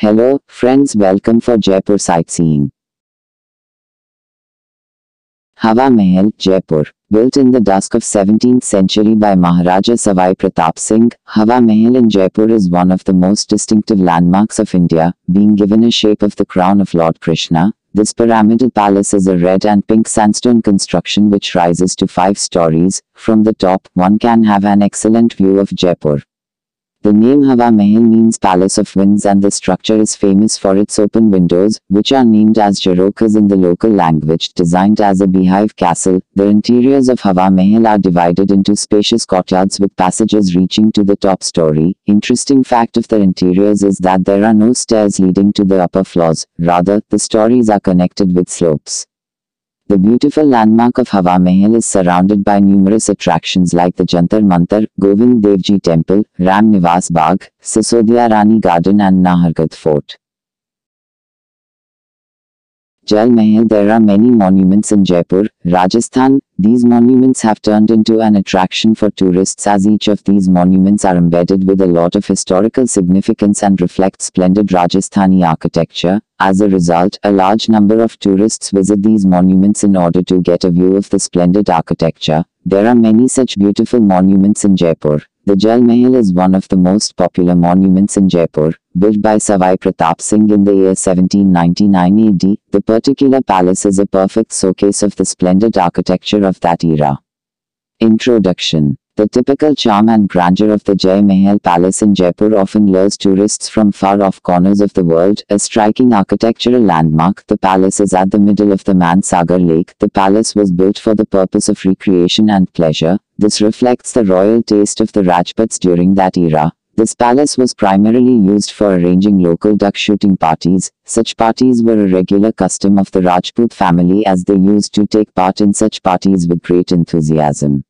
Hello, friends, welcome for Jaipur sightseeing. Hawa Mahal, Jaipur. Built in the dusk of 17th century by Maharaja Savai Pratap Singh, Hawa Mahal in Jaipur is one of the most distinctive landmarks of India, being given a shape of the crown of Lord Krishna. This pyramidal palace is a red and pink sandstone construction which rises to 5 stories. From the top, one can have an excellent view of Jaipur. The name Hawa Mahal means Palace of Winds, and the structure is famous for its open windows, which are named as Jharokas in the local language. Designed as a beehive castle, the interiors of Hawa Mahal are divided into spacious courtyards with passages reaching to the top story. Interesting fact of the interiors is that there are no stairs leading to the upper floors, rather, the stories are connected with slopes. The beautiful landmark of Hawa Mahal is surrounded by numerous attractions like the Jantar Mantar, Govind Devji Temple, Ram Nivas Bagh, Sisodiya Rani Garden and Nahargarh Fort. Jal Mahal. There are many monuments in Jaipur, Rajasthan. These monuments have turned into an attraction for tourists as each of these monuments are embedded with a lot of historical significance and reflect splendid Rajasthani architecture. As a result, a large number of tourists visit these monuments in order to get a view of the splendid architecture. There are many such beautiful monuments in Jaipur. The Jal Mahal is one of the most popular monuments in Jaipur, built by Savai Pratap Singh in the year 1799 AD. The particular palace is a perfect showcase of the splendid architecture of that era. Introduction. The typical charm and grandeur of the Jai Mahal Palace in Jaipur often lures tourists from far-off corners of the world. A striking architectural landmark, the palace is at the middle of the Mansagar Lake. The palace was built for the purpose of recreation and pleasure. This reflects the royal taste of the Rajputs during that era. This palace was primarily used for arranging local duck shooting parties. Such parties were a regular custom of the Rajput family as they used to take part in such parties with great enthusiasm.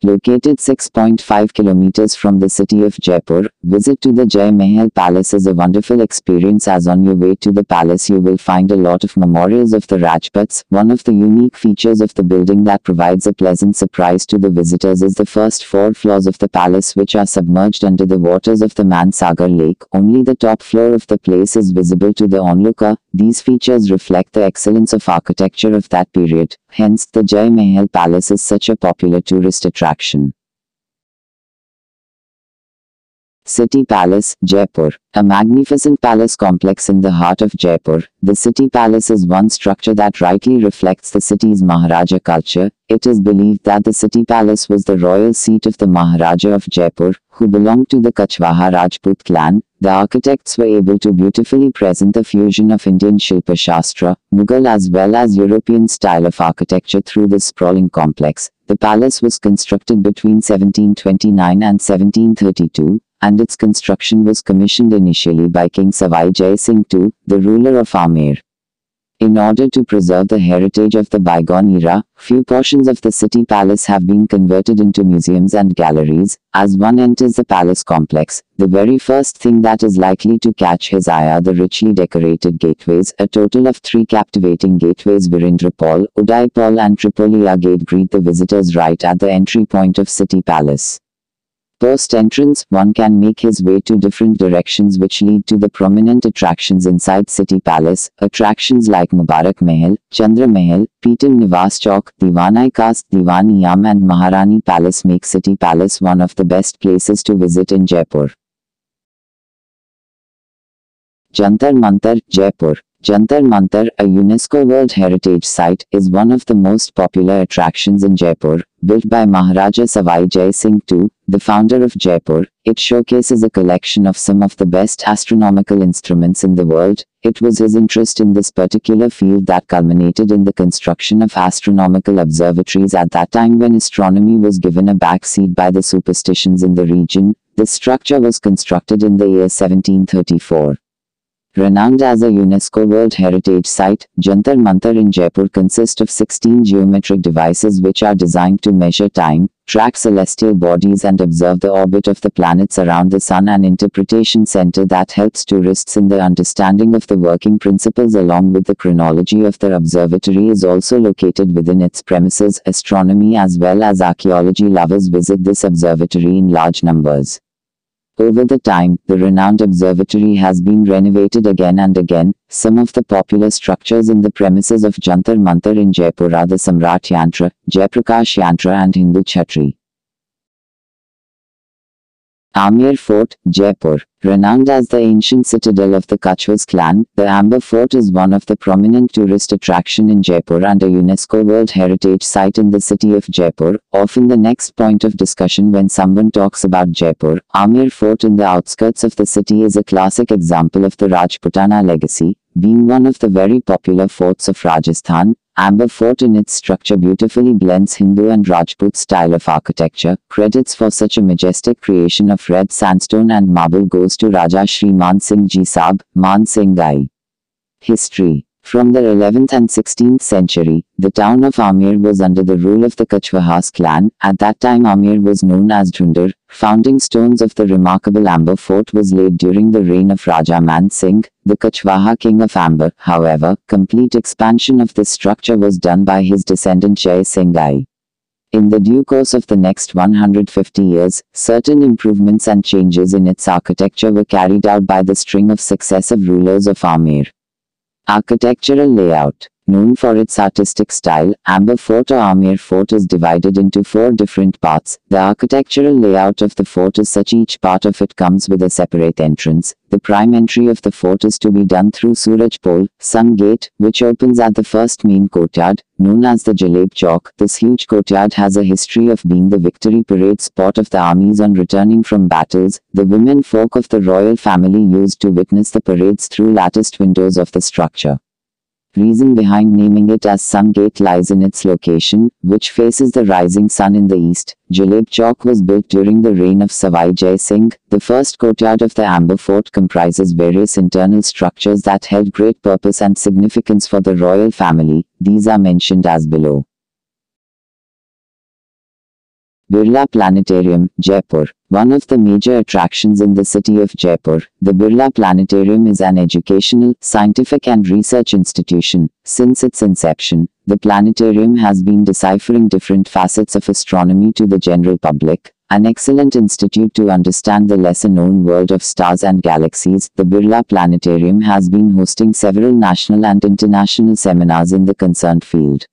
Located 6.5 kilometers from the city of Jaipur, visit to the Jai Mahal Palace is a wonderful experience, as on your way to the palace you will find a lot of memorials of the Rajputs. One of the unique features of the building that provides a pleasant surprise to the visitors is the first 4 floors of the palace, which are submerged under the waters of the Mansagar Lake. Only the top floor of the place is visible to the onlooker. These features reflect the excellence of architecture of that period. Hence, the Jai Mahal Palace is such a popular tourist attraction. City Palace, Jaipur. A magnificent palace complex in the heart of Jaipur, the City Palace is one structure that rightly reflects the city's Maharaja culture. It is believed that the City Palace was the royal seat of the Maharaja of Jaipur, who belonged to the Kuchwaha Rajput clan. The architects were able to beautifully present the fusion of Indian Shilpa Shastra, Mughal as well as European style of architecture through this sprawling complex. The palace was constructed between 1729 and 1732, and its construction was commissioned initially by King Savai Jai Singh II, the ruler of Amer. In order to preserve the heritage of the bygone era, few portions of the City Palace have been converted into museums and galleries. As one enters the palace complex, the very first thing that is likely to catch his eye are the richly decorated gateways. A total of 3 captivating gateways, Virendrapal, Udaipal and Tripolia Gate, greet the visitors right at the entry point of City Palace. Post-entrance, one can make his way to different directions which lead to the prominent attractions inside City Palace. Attractions like Mubarak Mahal, Chandra Mahal, Petam Nivas Chowk, Diwanai Kast, Diwan-i-Am and Maharani Palace make City Palace one of the best places to visit in Jaipur. Jantar Mantar, Jaipur. Jantar Mantar, a UNESCO World Heritage Site, is one of the most popular attractions in Jaipur. Built by Maharaja Savai Jai Singh II, the founder of Jaipur, it showcases a collection of some of the best astronomical instruments in the world. It was his interest in this particular field that culminated in the construction of astronomical observatories at that time, when astronomy was given a backseat by the superstitions in the region. This structure was constructed in the year 1734. Renowned as a UNESCO World Heritage Site, Jantar Mantar in Jaipur consists of 16 geometric devices which are designed to measure time, track celestial bodies and observe the orbit of the planets around the Sun. An interpretation center that helps tourists in the understanding of the working principles along with the chronology of the observatory is also located within its premises. Astronomy as well as archaeology lovers visit this observatory in large numbers. Over the time, the renowned observatory has been renovated again and again. Some of the popular structures in the premises of Jantar Mantar in Jaipur are the Samrat Yantra, Jayaprakash Yantra and Hindu Chhatri. Amer Fort, Jaipur. Renowned as the ancient citadel of the Kachwas clan, the Amber Fort is one of the prominent tourist attraction in Jaipur and a UNESCO World Heritage Site in the city of Jaipur, often the next point of discussion when someone talks about Jaipur. Amer Fort in the outskirts of the city is a classic example of the Rajputana legacy, being one of the very popular forts of Rajasthan. Amber Fort in its structure beautifully blends Hindu and Rajput style of architecture. Credits for such a majestic creation of red sandstone and marble goes to Raja Shri Man Singh Ji Sahab, Man Singh Gai. History. From the 11th and 16th century, the town of Amer was under the rule of the Kachwahas clan. At that time Amer was known as Dhundar. Founding stones of the remarkable Amber Fort was laid during the reign of Raja Man Singh, the Kachwaha king of Amber. However, complete expansion of this structure was done by his descendant Jai Singh Gai. In the due course of the next 150 years, certain improvements and changes in its architecture were carried out by the string of successive rulers of Amer. Architectural layout. Known for its artistic style, Amber Fort or Amer Fort is divided into 4 different parts. The architectural layout of the fort is such each part of it comes with a separate entrance. The prime entry of the fort is to be done through Suraj Pole, Sun Gate, which opens at the first main courtyard, known as the Jaleb Chowk. This huge courtyard has a history of being the victory parade spot of the armies on returning from battles. The women folk of the royal family used to witness the parades through latticed windows of the structure. Reason behind naming it as Sun Gate lies in its location, which faces the rising sun in the east. Jaleb Chowk was built during the reign of Savai Jai Singh. The first courtyard of the Amber Fort comprises various internal structures that held great purpose and significance for the royal family. These are mentioned as below. Birla Planetarium, Jaipur. One of the major attractions in the city of Jaipur, the Birla Planetarium is an educational, scientific and research institution. Since its inception, the planetarium has been deciphering different facets of astronomy to the general public. An excellent institute to understand the lesser-known world of stars and galaxies, the Birla Planetarium has been hosting several national and international seminars in the concerned field.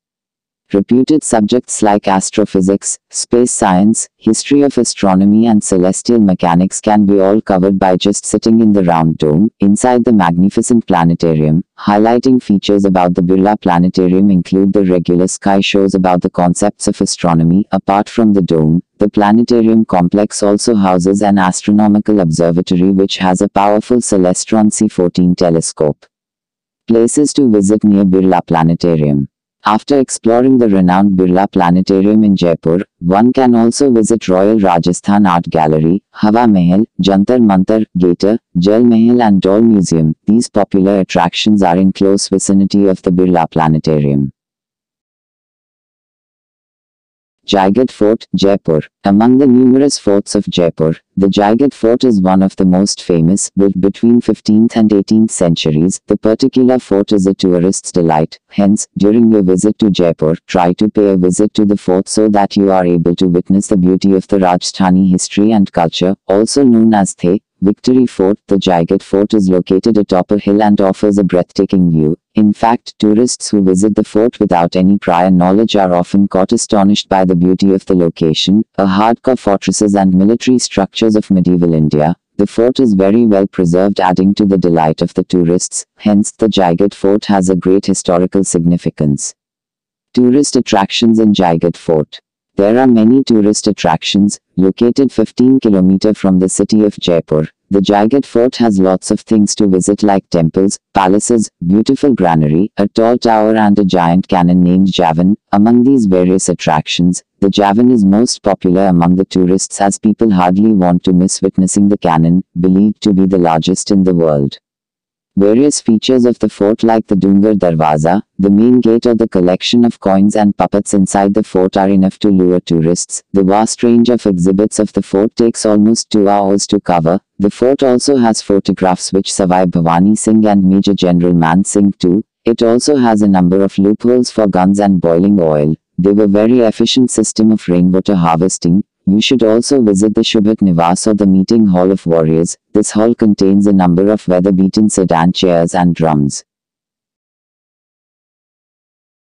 Reputed subjects like astrophysics, space science, history of astronomy and celestial mechanics can be all covered by just sitting in the round dome, inside the magnificent planetarium. Highlighting features about the Birla Planetarium include the regular sky shows about the concepts of astronomy. Apart from the dome, the planetarium complex also houses an astronomical observatory which has a powerful Celestron C14 telescope. Places to visit near Birla Planetarium. After exploring the renowned Birla Planetarium in Jaipur, one can also visit Royal Rajasthan Art Gallery, Hawa Mahal, Jantar Mantar, Gator, Jal Mahal and Doll Museum. These popular attractions are in close vicinity of the Birla Planetarium. Jaigarh Fort, Jaipur. Among the numerous forts of Jaipur, the Jaigarh Fort is one of the most famous, built between 15th and 18th centuries. The particular fort is a tourist's delight. Hence, during your visit to Jaipur, try to pay a visit to the fort so that you are able to witness the beauty of the Rajasthani history and culture, also known as The Victory Fort. The Jaigarh Fort is located atop a hill and offers a breathtaking view. In fact, tourists who visit the fort without any prior knowledge are often caught astonished by the beauty of the location, a hardcore fortresses and military structures of medieval India. The fort is very well preserved, adding to the delight of the tourists. Hence, the Jaigarh Fort has a great historical significance. Tourist attractions in Jaigarh Fort. There are many tourist attractions. Located 15 km from the city of Jaipur, the Jaigarh Fort has lots of things to visit like temples, palaces, beautiful granary, a tall tower and a giant cannon named Javan. Among these various attractions, the Javan is most popular among the tourists as people hardly want to miss witnessing the cannon, believed to be the largest in the world. Various features of the fort like the Dungar Darwaza, the main gate or the collection of coins and puppets inside the fort are enough to lure tourists. The vast range of exhibits of the fort takes almost 2 hours to cover. The fort also has photographs which Savai Bhavani Singh and Major General Man Singh too. It also has a number of loopholes for guns and boiling oil. They were very efficient system of rainwater harvesting. You should also visit the Shubhat Nivas or the Meeting Hall of Warriors. This hall contains a number of weather-beaten sedan chairs and drums.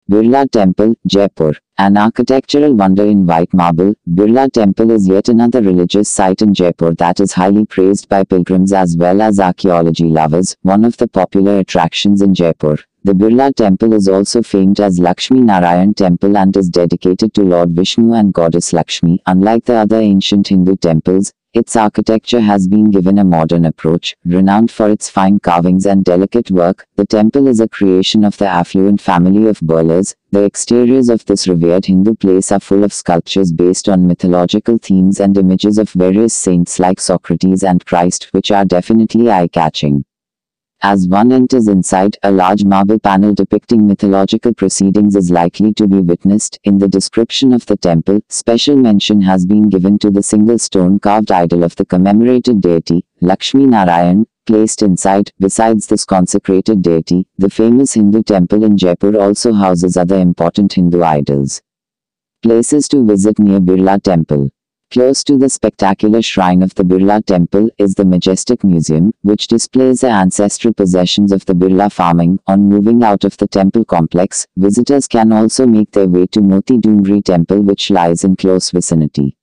Birla Temple, Jaipur. An architectural wonder in white marble, Birla Temple is yet another religious site in Jaipur that is highly praised by pilgrims as well as archaeology lovers, one of the popular attractions in Jaipur. The Birla Temple is also famed as Lakshmi Narayan Temple and is dedicated to Lord Vishnu and Goddess Lakshmi. Unlike the other ancient Hindu temples, its architecture has been given a modern approach. Renowned for its fine carvings and delicate work, the temple is a creation of the affluent family of Birlas. The exteriors of this revered Hindu place are full of sculptures based on mythological themes and images of various saints like Socrates and Christ, which are definitely eye-catching. As one enters inside, a large marble panel depicting mythological proceedings is likely to be witnessed. In the description of the temple, special mention has been given to the single stone-carved idol of the commemorated deity, Lakshmi Narayan, placed inside. Besides this consecrated deity, the famous Hindu temple in Jaipur also houses other important Hindu idols. Places to visit near Birla Temple. Close to the spectacular shrine of the Birla Temple is the Majestic Museum, which displays the ancestral possessions of the Birla farming. On moving out of the temple complex, visitors can also make their way to Moti Dungri Temple, which lies in close vicinity.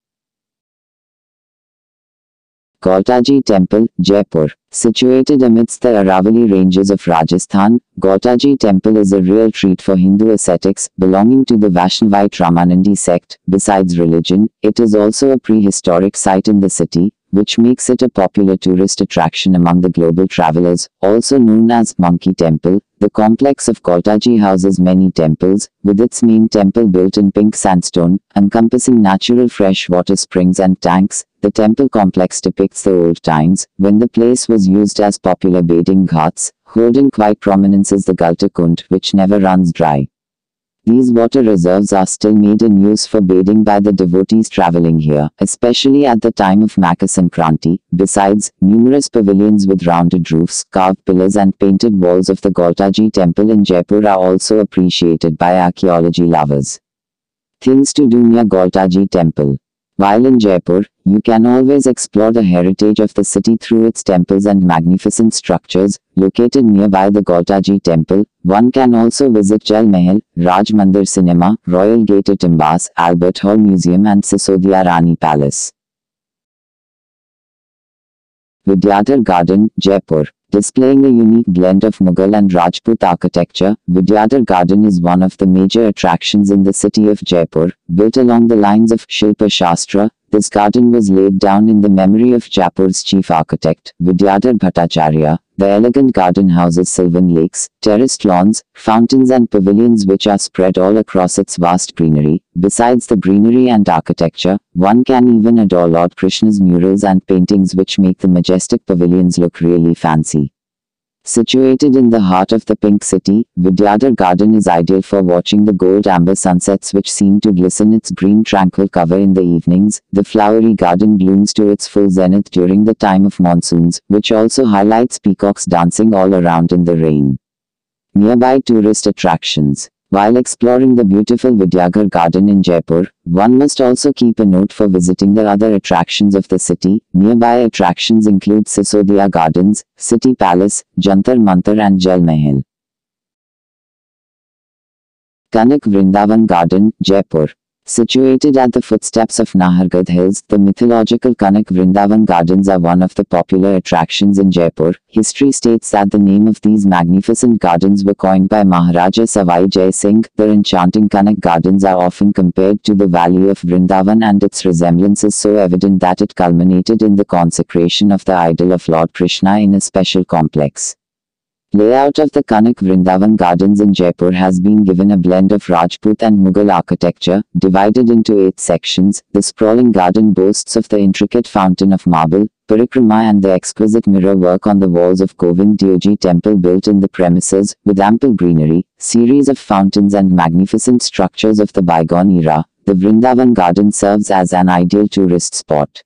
Gautaji Temple, Jaipur. Situated amidst the Aravalli ranges of Rajasthan, Gautaji Temple is a real treat for Hindu ascetics belonging to the Vaishnavite Ramanandi sect. Besides religion, it is also a prehistoric site in the city, which makes it a popular tourist attraction among the global travelers. Also known as Monkey Temple, the complex of Gautaji houses many temples, with its main temple built in pink sandstone, encompassing natural freshwater springs and tanks. The temple complex depicts the old times, when the place was used as popular bathing ghats. Holding quite prominence is the Galta Kund, which never runs dry. These water reserves are still made in use for bathing by the devotees traveling here, especially at the time of Makar Sankranti. Besides, numerous pavilions with rounded roofs, carved pillars and painted walls of the Gautaji temple in Jaipur are also appreciated by archaeology lovers. Things to do near Gautaji temple. While in Jaipur, you can always explore the heritage of the city through its temples and magnificent structures. Located nearby the Gautaji temple, one can also visit Jal Mahal, Raj Mandir Cinema, Royal Gate at Imbas, Albert Hall Museum and Sisodiya Rani Palace. Vidyadhar Garden, Jaipur. Displaying a unique blend of Mughal and Rajput architecture, Vidyadhar Garden is one of the major attractions in the city of Jaipur. Built along the lines of Shilpa Shastra, this garden was laid down in the memory of Jaipur's chief architect, Vidyadhar Bhattacharya. The elegant garden houses sylvan lakes, terraced lawns, fountains and pavilions which are spread all across its vast greenery. Besides the greenery and architecture, one can even adore Lord Krishna's murals and paintings which make the majestic pavilions look really fancy. Situated in the heart of the Pink City, Vidyadhar Garden is ideal for watching the gold-amber sunsets which seem to glisten its green tranquil cover in the evenings. The flowery garden blooms to its full zenith during the time of monsoons, which also highlights peacocks dancing all around in the rain. Nearby tourist attractions. While exploring the beautiful Vidyadhar Garden in Jaipur, one must also keep a note for visiting the other attractions of the city. Nearby attractions include Sisodiya Gardens, City Palace, Jantar Mantar and Jal Mahal. Kanak Vrindavan Garden, Jaipur. Situated at the footsteps of Nahargad Hills, the mythological Kanak Vrindavan Gardens are one of the popular attractions in Jaipur. History states that the name of these magnificent gardens were coined by Maharaja Savai Jai Singh. The enchanting Kanak Gardens are often compared to the valley of Vrindavan, and its resemblance is so evident that it culminated in the consecration of the idol of Lord Krishna in a special complex. Layout of the Kanak Vrindavan Gardens in Jaipur has been given a blend of Rajput and Mughal architecture, divided into 8 sections. The sprawling garden boasts of the intricate fountain of marble, parikrama and the exquisite mirror work on the walls of Govind Deoji temple built in the premises, with ample greenery, series of fountains and magnificent structures of the bygone era. The Vrindavan Garden serves as an ideal tourist spot.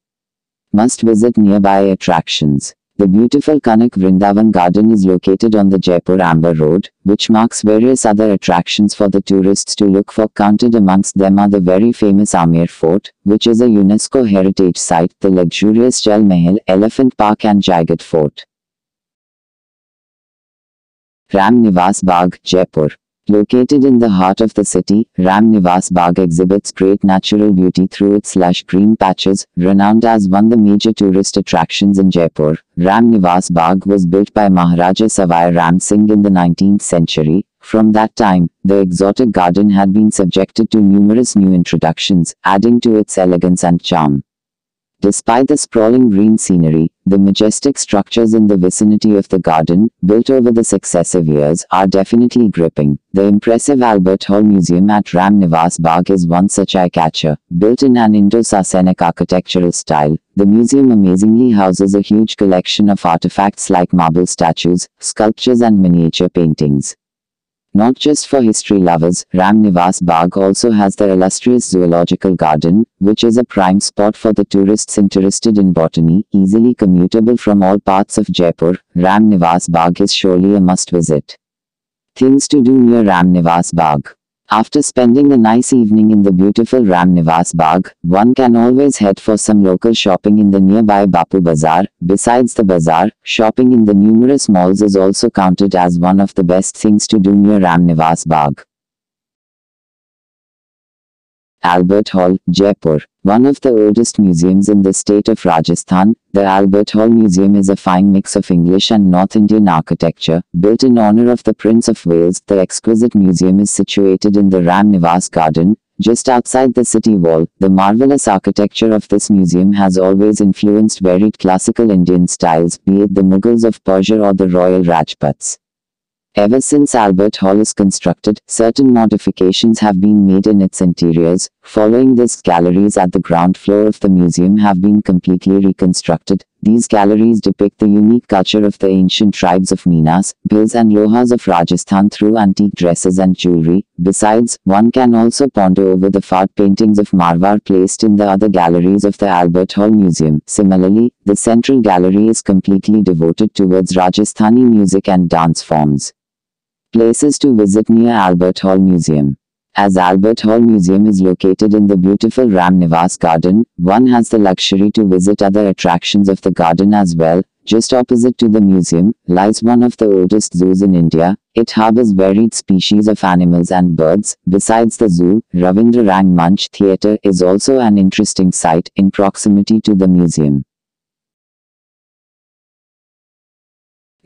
Must visit nearby attractions. The beautiful Kanak Vrindavan Garden is located on the Jaipur Amber Road, which marks various other attractions for the tourists to look for. Counted amongst them are the very famous Amer Fort, which is a UNESCO heritage site, the luxurious Jal Mahal, Elephant Park and Jaigat Fort. Ram Nivas Bagh, Jaipur. Located in the heart of the city, Ram Nivas Bagh exhibits great natural beauty through its lush green patches. Renowned as one of the major tourist attractions in Jaipur, Ram Nivas Bagh was built by Maharaja Savai Ram Singh in the 19th century. From that time, the exotic garden had been subjected to numerous new introductions, adding to its elegance and charm. Despite the sprawling green scenery, the majestic structures in the vicinity of the garden, built over the successive years, are definitely gripping. The impressive Albert Hall Museum at Ram Nivas Bagh is one such eye-catcher. Built in an Indo-Sasanic architectural style, the museum amazingly houses a huge collection of artifacts like marble statues, sculptures and miniature paintings. Not just for history lovers, Ram Nivas Bagh also has the illustrious Zoological Garden, which is a prime spot for the tourists interested in botany. Easily commutable from all parts of Jaipur, Ram Nivas Bagh is surely a must-visit. Things to do near Ram Nivas Bagh. After spending a nice evening in the beautiful Ram Nivas Bagh, one can always head for some local shopping in the nearby Bapu Bazaar. Besides the bazaar, shopping in the numerous malls is also counted as one of the best things to do near Ram Nivas Bagh. Albert Hall, Jaipur. One of the oldest museums in the state of Rajasthan, the Albert Hall Museum is a fine mix of English and North Indian architecture. Built in honor of the Prince of Wales, the exquisite museum is situated in the Ram Nivas Garden, just outside the city wall. The marvelous architecture of this museum has always influenced varied classical Indian styles, be it the Mughals of Persia or the royal Rajputs. Ever since Albert Hall is constructed, certain modifications have been made in its interiors. Following this, galleries at the ground floor of the museum have been completely reconstructed. These galleries depict the unique culture of the ancient tribes of Meenas, Bhils and Lohas of Rajasthan through antique dresses and jewelry. Besides, one can also ponder over the fard paintings of Marwar placed in the other galleries of the Albert Hall Museum. Similarly, the central gallery is completely devoted towards Rajasthani music and dance forms. Places to visit near Albert Hall Museum. As Albert Hall Museum is located in the beautiful Ram Nivas Garden, one has the luxury to visit other attractions of the garden as well. Just opposite to the museum lies one of the oldest zoos in India. It harbors varied species of animals and birds. Besides the zoo, Ravindra Rangmanch Theatre is also an interesting site in proximity to the museum.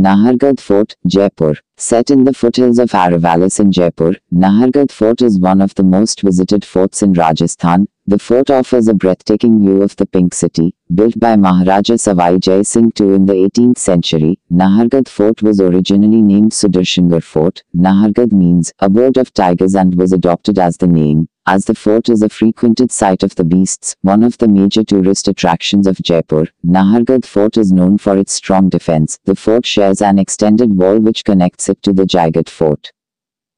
Nahargarh Fort, Jaipur. Set in the foothills of Aravallis in Jaipur, Nahargarh Fort is one of the most visited forts in Rajasthan. The fort offers a breathtaking view of the Pink City. Built by Maharaja Savai Jai Singh II in the 18th century, Nahargarh Fort was originally named Sudarshangarh Fort. Nahargarh means abode of tigers and was adopted as the name, as the fort is a frequented site of the beasts. One of the major tourist attractions of Jaipur, Nahargarh Fort is known for its strong defense. The fort shares an extended wall which connects it to the Jaigat Fort.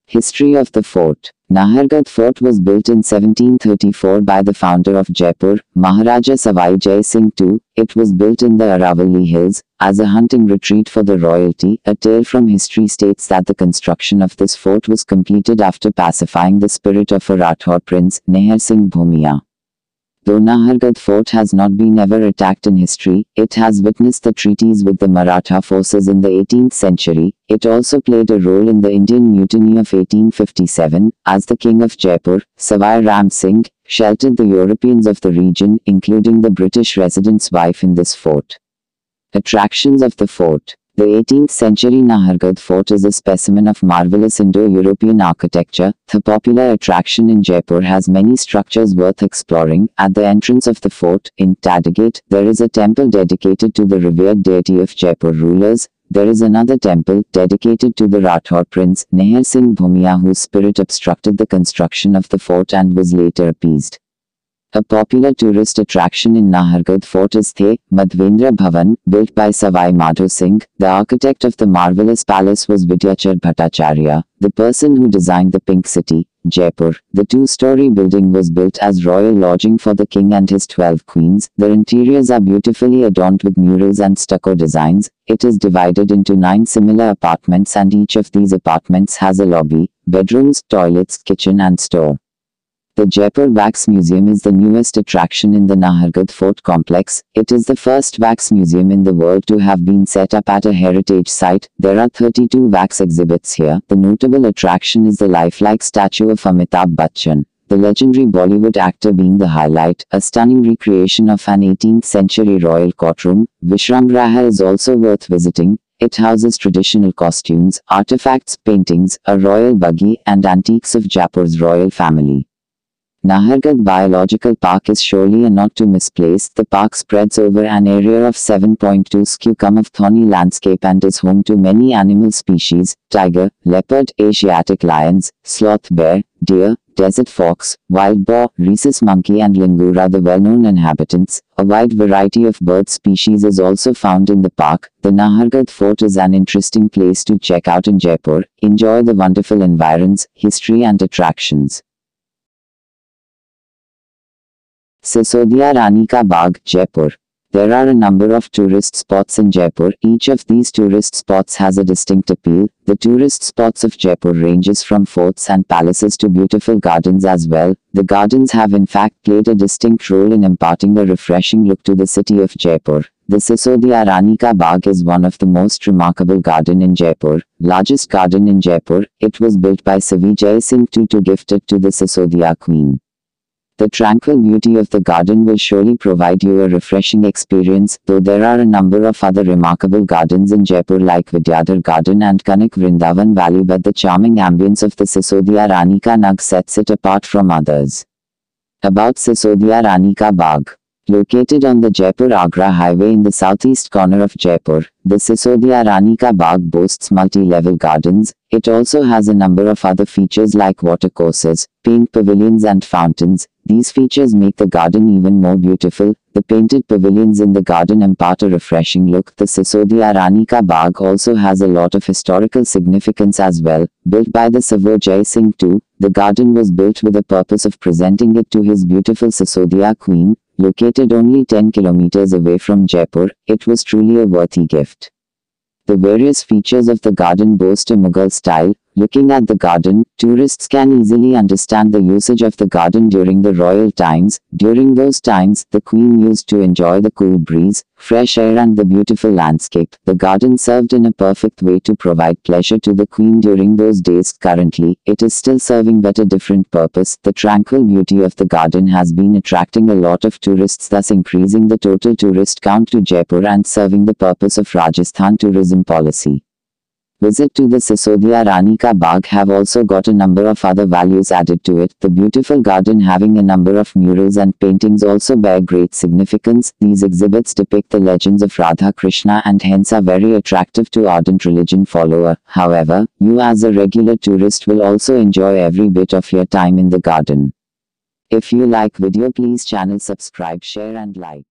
History of the fort. Nahargarh Fort was built in 1734 by the founder of Jaipur, Maharaja Savai Jai Singh II. It was built in the Aravalli Hills, as a hunting retreat for the royalty. A tale from history states that the construction of this fort was completed after pacifying the spirit of a Rathore prince, Nair Singh Bhumia. Though Nahargarh Fort has not been ever attacked in history, it has witnessed the treaties with the Maratha forces in the 18th century. It also played a role in the Indian Mutiny of 1857, as the King of Jaipur, Savai Ram Singh, sheltered the Europeans of the region, including the British resident's wife in this fort. Attractions of the fort. The 18th century Nahargarh Fort is a specimen of marvelous Indo-European architecture. The popular attraction in Jaipur has many structures worth exploring. At the entrance of the fort, in Tadgate, there is a temple dedicated to the revered deity of Jaipur rulers. There is another temple dedicated to the Rathore prince, Nair Singh Bhumia, whose spirit obstructed the construction of the fort and was later appeased. A popular tourist attraction in Nahargarh Fort is the Madhvendra Bhavan, built by Savai Madho Singh. The architect of the marvelous palace was Vidyachar Bhattacharya, the person who designed the Pink City. Jaipur. The two-story building was built as royal lodging for the king and his 12 queens. The interiors are beautifully adorned with murals and stucco designs. It is divided into 9 similar apartments, and each of these apartments has a lobby, bedrooms, toilets, kitchen and store. The Jaipur Wax Museum is the newest attraction in the Nahargarh Fort complex. It is the first wax museum in the world to have been set up at a heritage site. There are 32 wax exhibits here. The notable attraction is the lifelike statue of Amitabh Bachchan, the legendary Bollywood actor, being the highlight, a stunning recreation of an 18th century royal courtroom. Vishramgraha is also worth visiting. It houses traditional costumes, artifacts, paintings, a royal buggy, and antiques of Jaipur's royal family. Nahargarh Biological Park is surely a not to misplace. The park spreads over an area of 7.2 sq km of thorny landscape and is home to many animal species: tiger, leopard, Asiatic lions, sloth bear, deer, desert fox, wild boar, rhesus monkey and langur are the well-known inhabitants. A wide variety of bird species is also found in the park. The Nahargarh Fort is an interesting place to check out in Jaipur. Enjoy the wonderful environs, history and attractions. Sisodiya Rani Ka Bagh, Jaipur. There are a number of tourist spots in Jaipur. Each of these tourist spots has a distinct appeal. The tourist spots of Jaipur ranges from forts and palaces to beautiful gardens as well. The gardens have in fact played a distinct role in imparting a refreshing look to the city of Jaipur. The Sisodiya Rani Ka Bagh is one of the most remarkable garden in Jaipur, largest garden in Jaipur. It was built by Savi Jai Singh II to gift it to the Sisodiya Queen. The tranquil beauty of the garden will surely provide you a refreshing experience, though there are a number of other remarkable gardens in Jaipur like Vidyadhar Garden and Kanak Vrindavan Valley, but the charming ambience of the Sisodiya Rani Ka Nag sets it apart from others. About Sisodiya Rani Ka Bagh. Located on the Jaipur-Agra highway in the southeast corner of Jaipur, the Sisodiya Rani Ka Bagh boasts multi-level gardens. It also has a number of other features like watercourses, paint pavilions and fountains. These features make the garden even more beautiful. The painted pavilions in the garden impart a refreshing look. The Sisodiya Rani Ka Bagh also has a lot of historical significance as well. Built by the Savi Jai Singh II, the garden was built with the purpose of presenting it to his beautiful Sisodiya Queen. Located only 10 kilometers away from Jaipur, it was truly a worthy gift. The various features of the garden boast a Mughal style. Looking at the garden, tourists can easily understand the usage of the garden during the royal times. During those times, the queen used to enjoy the cool breeze, fresh air and the beautiful landscape. The garden served in a perfect way to provide pleasure to the queen during those days. Currently, it is still serving but a different purpose. The tranquil beauty of the garden has been attracting a lot of tourists, thus increasing the total tourist count to Jaipur and serving the purpose of Rajasthan tourism policy. Visit to the Sisodiya Rani Ka Bagh have also got a number of other values added to it. The beautiful garden having a number of murals and paintings also bear great significance. These exhibits depict the legends of Radha Krishna and hence are very attractive to ardent religion follower. However, you as a regular tourist will also enjoy every bit of your time in the garden. If you like video, please channel subscribe, share and like.